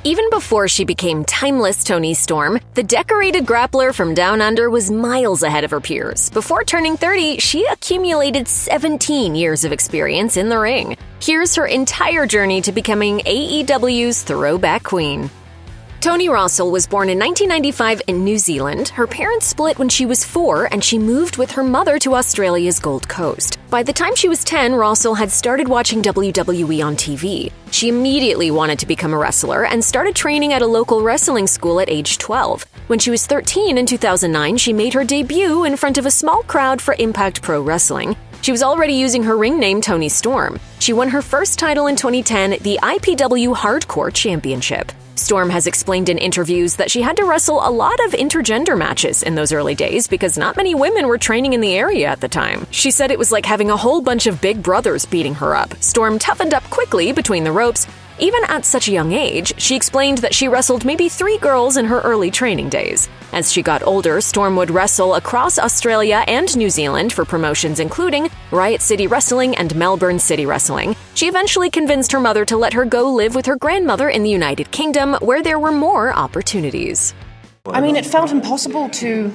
Even before she became timeless Toni Storm, the decorated grappler from Down Under was miles ahead of her peers. Before turning 30, she accumulated 17 years of experience in the ring. Here's her entire journey to becoming AEW's throwback queen. Toni Rossel was born in 1995 in New Zealand. Her parents split when she was 4, and she moved with her mother to Australia's Gold Coast. By the time she was 10, Rossel had started watching WWE on TV. She immediately wanted to become a wrestler and started training at a local wrestling school at age 12. When she was 13 in 2009, she made her debut in front of a small crowd for Impact Pro Wrestling. She was already using her ring name Toni Storm. She won her first title in 2010, the IPW Hardcore Championship. Storm has explained in interviews that she had to wrestle a lot of intergender matches in those early days because not many women were training in the area at the time. She said it was like having a whole bunch of big brothers beating her up. Storm toughened up quickly between the ropes. Even at such a young age, she explained that she wrestled maybe 3 girls in her early training days. As she got older, Storm would wrestle across Australia and New Zealand for promotions including Riot City Wrestling and Melbourne City Wrestling. She eventually convinced her mother to let her go live with her grandmother in the United Kingdom, where there were more opportunities. I mean, it felt impossible to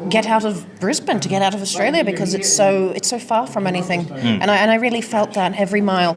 get out of Brisbane, to get out of Australia, because it's so far from anything. And I really felt that every mile.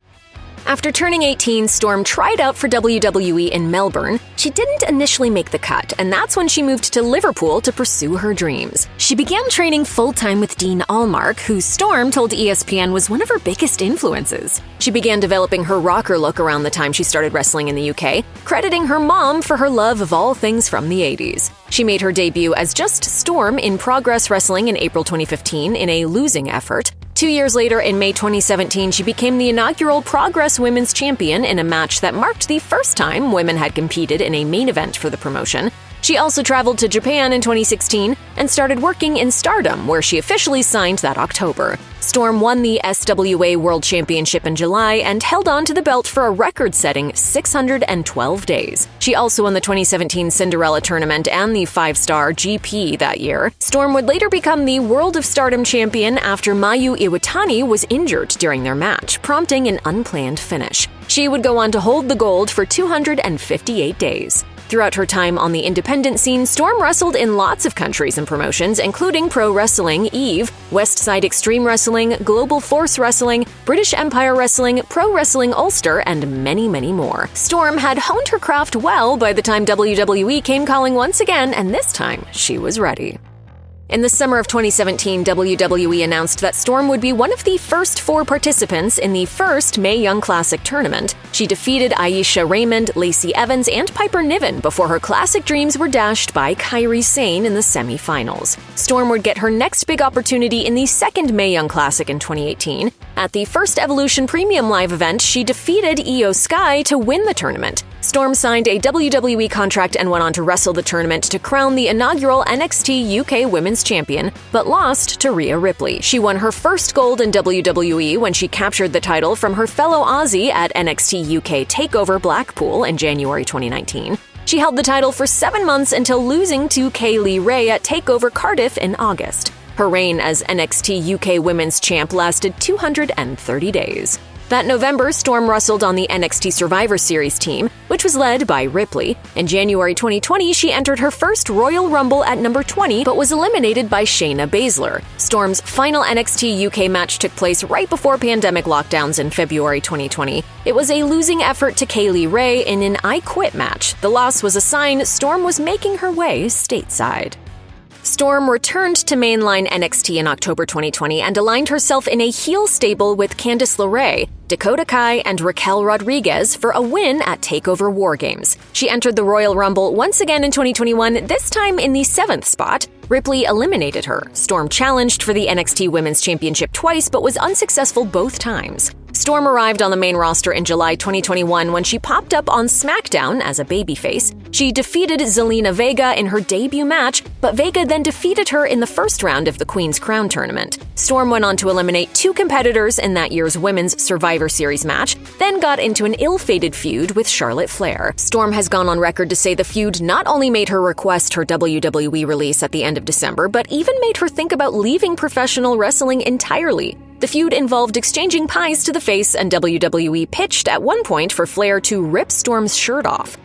After turning 18, Storm tried out for WWE in Melbourne. She didn't initially make the cut, and that's when she moved to Liverpool to pursue her dreams. She began training full-time with Dean Allmark, who Storm told ESPN was one of her biggest influences. She began developing her rocker look around the time she started wrestling in the UK, crediting her mom for her love of all things from the 80s. She made her debut as just Storm in Progress Wrestling in April 2015 in a losing effort. 2 years later, in May 2017, she became the inaugural Progress Women's Champion in a match that marked the first time women had competed in a main event for the promotion. She also traveled to Japan in 2016 and started working in Stardom, where she officially signed that October. Storm won the SWA World Championship in July and held on to the belt for a record-setting 612 days. She also won the 2017 Cinderella Tournament and the 5-star GP that year. Storm would later become the World of Stardom champion after Mayu Iwatani was injured during their match, prompting an unplanned finish. She would go on to hold the gold for 258 days. Throughout her time on the independent scene, Storm wrestled in lots of countries and promotions, including Pro Wrestling, EVE, Westside Extreme Wrestling, Global Force Wrestling, British Empire Wrestling, Pro Wrestling Ulster, and many, many more. Storm had honed her craft well by the time WWE came calling once again, and this time she was ready. In the summer of 2017, WWE announced that Storm would be one of the first 4 participants in the first Mae Young Classic tournament. She defeated Aisha Raymond, Lacey Evans, and Piper Niven before her classic dreams were dashed by Kairi Sane in the semifinals. Storm would get her next big opportunity in the second Mae Young Classic in 2018. At the first Evolution Premium Live event, she defeated Io Sky to win the tournament. Storm signed a WWE contract and went on to wrestle the tournament to crown the inaugural NXT UK Women's Champion, but lost to Rhea Ripley. She won her first gold in WWE when she captured the title from her fellow Aussie at NXT UK TakeOver Blackpool in January 2019. She held the title for 7 months until losing to Kaylee Ray at TakeOver Cardiff in August. Her reign as NXT UK Women's Champ lasted 230 days. That November, Storm wrestled on the NXT Survivor Series team, which was led by Ripley. In January 2020, she entered her first Royal Rumble at number 20, but was eliminated by Shayna Baszler. Storm's final NXT UK match took place right before pandemic lockdowns in February 2020. It was a losing effort to Kaylee Ray in an I Quit match. The loss was a sign Storm was making her way stateside. Storm returned to mainline NXT in October 2020 and aligned herself in a heel stable with Candice LeRae, Dakota Kai, and Raquel Rodriguez for a win at TakeOver War Games. She entered the Royal Rumble once again in 2021, this time in the 7th spot. Ripley eliminated her. Storm challenged for the NXT Women's Championship twice, but was unsuccessful both times. Storm arrived on the main roster in July 2021 when she popped up on SmackDown as a babyface. She defeated Zelina Vega in her debut match, but Vega then defeated her in the first round of the Queen's Crown tournament. Storm went on to eliminate 2 competitors in that year's Women's Survivor Series match, then got into an ill-fated feud with Charlotte Flair. Storm has gone on record to say the feud not only made her request her WWE release at the end of December, but even made her think about leaving professional wrestling entirely. The feud involved exchanging pies to the face, and WWE pitched at one point for Flair to rip Storm's shirt off.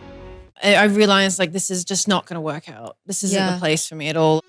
I realized, like, this is just not going to work out. This isn't the place for me at all.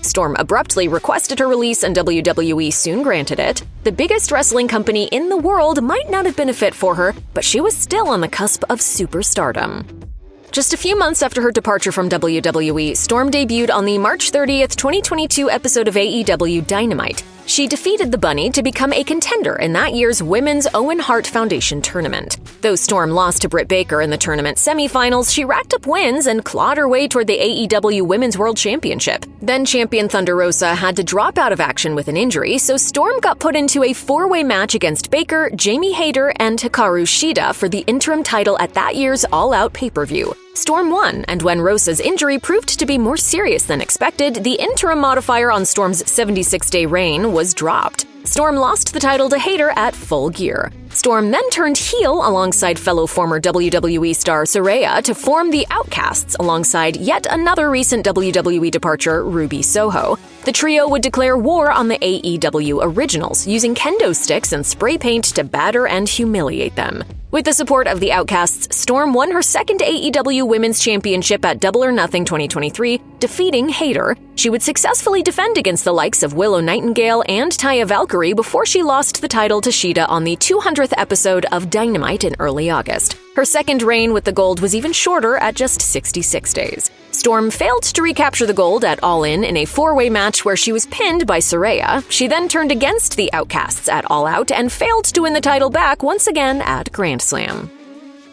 Storm abruptly requested her release, and WWE soon granted it. The biggest wrestling company in the world might not have been a fit for her, but she was still on the cusp of superstardom. Just a few months after her departure from WWE, Storm debuted on the March 30th, 2022 episode of AEW Dynamite. She defeated the Bunny to become a contender in that year's Women's Owen Hart Foundation tournament. Though Storm lost to Britt Baker in the tournament semifinals, she racked up wins and clawed her way toward the AEW Women's World Championship. Then champion Thunder Rosa had to drop out of action with an injury, so Storm got put into a four-way match against Baker, Jamie Hayter, and Hikaru Shida for the interim title at that year's All Out pay-per-view. Storm won, and when Rosa's injury proved to be more serious than expected, the interim modifier on Storm's 76-day reign was dropped. Storm lost the title to Hayter at Full Gear. Storm then turned heel alongside fellow former WWE star Saraya to form the Outcasts alongside yet another recent WWE departure, Ruby Soho. The trio would declare war on the AEW originals, using kendo sticks and spray paint to batter and humiliate them. With the support of the Outcasts, Storm won her second AEW Women's Championship at Double or Nothing 2023, defeating Hayter. She would successfully defend against the likes of Willow Nightingale and Taya Valkyrie before she lost the title to Shida on the 200th episode of Dynamite in early August. Her second reign with the gold was even shorter at just 66 days. Storm failed to recapture the gold at All In a four-way match where she was pinned by Saraya. She then turned against the Outcasts at All Out and failed to win the title back once again at Grand Slam.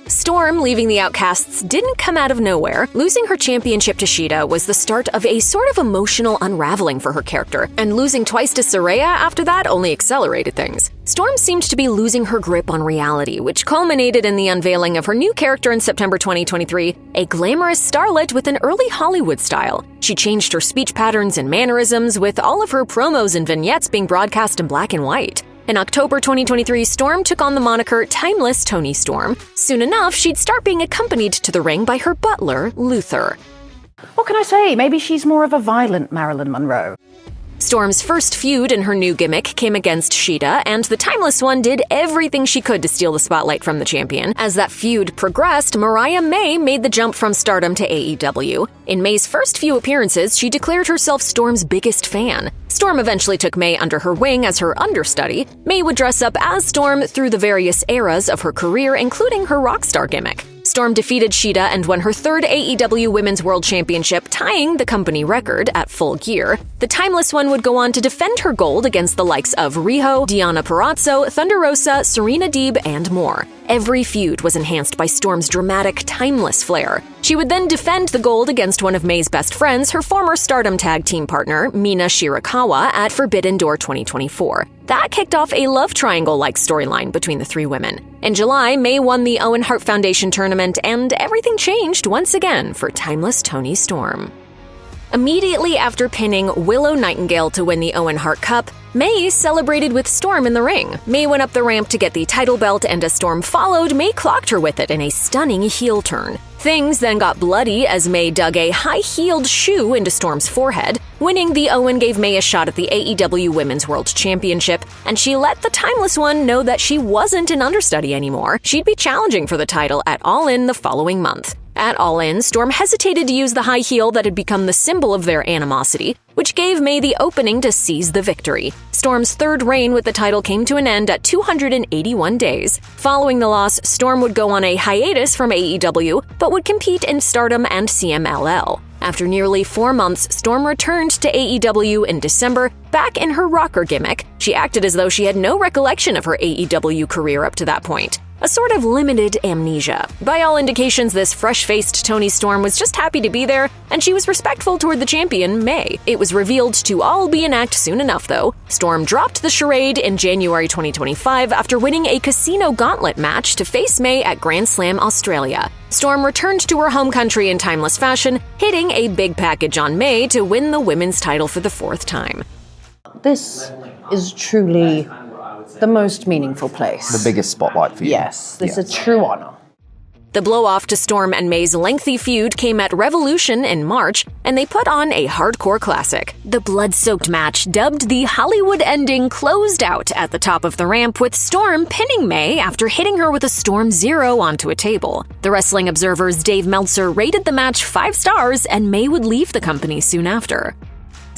Storm leaving the Outcasts didn't come out of nowhere. Losing her championship to Shida was the start of a sort of emotional unraveling for her character, and losing twice to Saraya after that only accelerated things. Storm seemed to be losing her grip on reality, which culminated in the unveiling of her new character in September 2023, a glamorous starlet with an early Hollywood style. She changed her speech patterns and mannerisms, with all of her promos and vignettes being broadcast in black and white. In October 2023, Storm took on the moniker Timeless Toni Storm. Soon enough, she'd start being accompanied to the ring by her butler, Luther. What can I say? Maybe she's more of a violent Marilyn Monroe. Storm's first feud in her new gimmick came against Shida, and the Timeless One did everything she could to steal the spotlight from the champion. As that feud progressed, Mariah May made the jump from stardom to AEW. In May's first few appearances, she declared herself Storm's biggest fan. Storm eventually took May under her wing as her understudy. May would dress up as Storm through the various eras of her career, including her rock star gimmick. Storm defeated Shida and won her third AEW Women's World Championship, tying the company record at Full Gear. The Timeless One would go on to defend her gold against the likes of Riho, Deonna Purrazzo, Thunder Rosa, Serena Deeb, and more. Every feud was enhanced by Storm's dramatic, timeless flair. She would then defend the gold against one of May's best friends, her former Stardom tag team partner, Mina Shirakawa, at Forbidden Door 2024. That kicked off a love triangle-like storyline between the three women. In July, May won the Owen Hart Foundation tournament, and everything changed once again for Timeless Toni Storm. Immediately after pinning Willow Nightingale to win the Owen Hart Cup, May celebrated with Storm in the ring. May went up the ramp to get the title belt, and as Storm followed, May clocked her with it in a stunning heel turn. Things then got bloody as May dug a high-heeled shoe into Storm's forehead. Winning the Owen gave May a shot at the AEW Women's World Championship, and she let the Timeless One know that she wasn't an understudy anymore. She'd be challenging for the title at All In the following month. At All In, Storm hesitated to use the high heel that had become the symbol of their animosity, which gave May the opening to seize the victory. Storm's third reign with the title came to an end at 281 days. Following the loss, Storm would go on a hiatus from AEW, but would compete in Stardom and CMLL. After nearly 4 months, Storm returned to AEW in December, back in her rocker gimmick. She acted as though she had no recollection of her AEW career up to that point. A sort of limited amnesia. By all indications, this fresh-faced Toni Storm was just happy to be there, and she was respectful toward the champion, May. It was revealed to all be an act soon enough, though. Storm dropped the charade in January 2025 after winning a casino gauntlet match to face May at Grand Slam Australia. Storm returned to her home country in timeless fashion, hitting a big package on May to win the women's title for the 4th time. This is truly the most meaningful place. The biggest spotlight for you. Yes, this is a true honor. The blow-off to Storm and May's lengthy feud came at Revolution in March, and they put on a hardcore classic. The blood-soaked match, dubbed the Hollywood ending, closed out at the top of the ramp with Storm pinning May after hitting her with a Storm Zero onto a table. The Wrestling Observer's Dave Meltzer rated the match 5 stars, and May would leave the company soon after.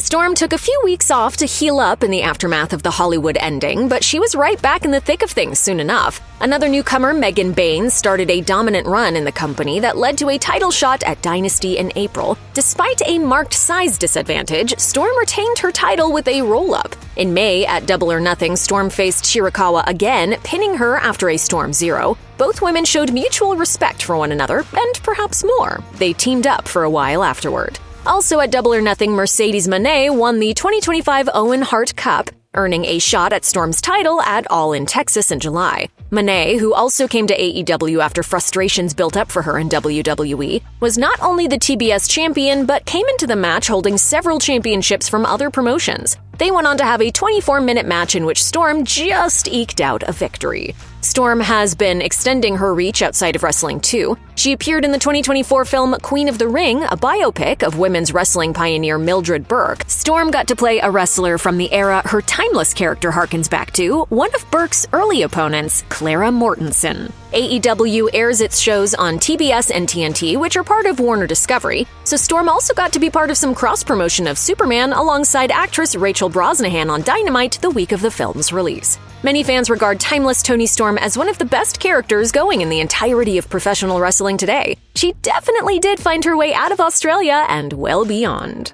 Storm took a few weeks off to heal up in the aftermath of the Hollywood ending, but she was right back in the thick of things soon enough. Another newcomer, Megan Baines, started a dominant run in the company that led to a title shot at Dynasty in April. Despite a marked size disadvantage, Storm retained her title with a roll-up. In May, at Double or Nothing, Storm faced Shirakawa again, pinning her after a Storm Zero. Both women showed mutual respect for one another, and perhaps more. They teamed up for a while afterward. Also at Double or Nothing, Mercedes Moné won the 2025 Owen Hart Cup, earning a shot at Storm's title at All in Texas in July. Moné, who also came to AEW after frustrations built up for her in WWE, was not only the TBS champion, but came into the match holding several championships from other promotions. They went on to have a 24-minute match in which Storm just eked out a victory. Storm has been extending her reach outside of wrestling too. She appeared in the 2024 film Queen of the Ring, a biopic of women's wrestling pioneer Mildred Burke. Storm got to play a wrestler from the era her timeless character harkens back to, one of Burke's early opponents, Clara Mortensen. AEW airs its shows on TBS and TNT, which are part of Warner Discovery, so Storm also got to be part of some cross-promotion of Superman alongside actress Rachel Brosnahan on Dynamite the week of the film's release. Many fans regard timeless Toni Storm as one of the best characters going in the entirety of professional wrestling today. She definitely did find her way out of Australia and well beyond.